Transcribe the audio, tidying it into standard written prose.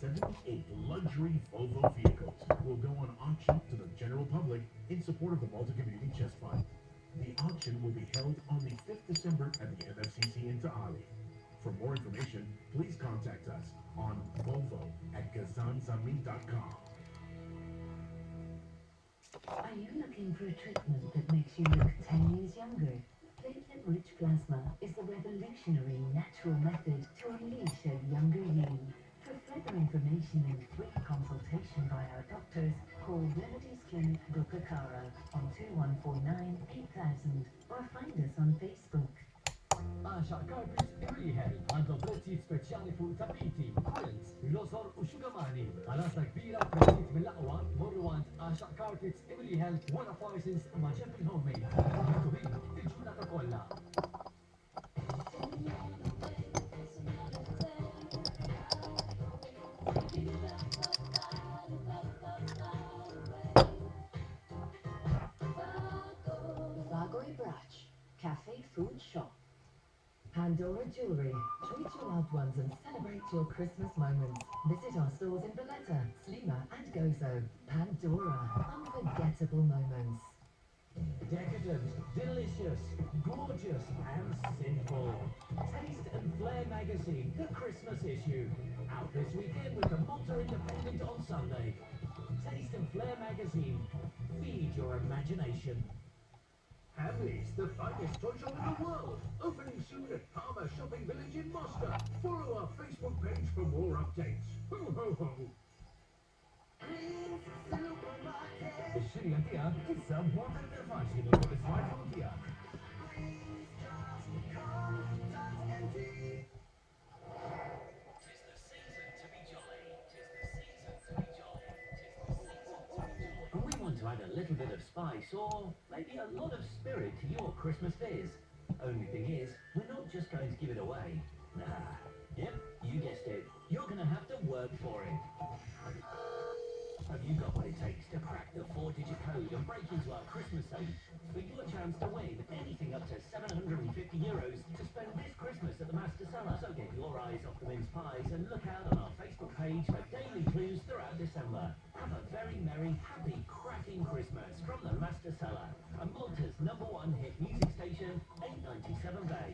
78 luxury Volvo vehicles will go on auction to the general public in support of the Malta Community Chest Fund. The auction will be held on the 5th December at the MFCC in Taali. For more information, please contact us on volvo@gazanzami.com. Are you looking for a treatment that makes you look 10 years younger? Platelet-rich plasma is the revolutionary natural method to unleash a younger you. For further information and free consultation by our doctors, call Remedies Clinic Bukacara on 2149 8000 or find us on Facebook. Għaxa Carpets irriħel għandhom prezzijiet speċjali fuq tapiti, quilts, il-losor u xugamani. Għal-għasta kbira u prezzijiet mill-aqwa morru għand Għaxa Carpets irriħel wara Parsons ma' ċempil homemade. Miktubin il-ġurnata kollha. Vagoy Brach, Cafe Food Shop. Pandora Jewelry. Treat your loved ones and celebrate your Christmas moments. Visit our stores in Valletta, Slima and Gozo. Pandora. Unforgettable moments. Decadent, delicious, gorgeous and simple. Taste and Flair magazine, the Christmas issue. Out this weekend with the Malta Independent on Sunday. Taste and Flair magazine. Feed your imagination. Hamleys, the finest toy shop in the world, opening soon at Palmer Shopping Village in Moscow. Follow our Facebook page for more updates. Ho ho ho! الشرية تياك issa b'mod aktar faċli fuq l-smartphone tiegħek. We want to add a little bit of spice or maybe a lot of spirit to your Christmas fizz. Only thing is, we're not just going to give it away. Nah. Yep, you guessed it. You're going to have to work for it. Have you got what it takes to crack the 4-digit code and break into our Christmas safe for your chance to win anything up to €750 to spend this Christmas at the Master Cellar? So get your eyes off the mince pies and look out on our Facebook page for daily clues throughout December. Have a very merry, happy, cracking Christmas from the Master Cellar, and Malta's #1 hit music station, 897 Bay.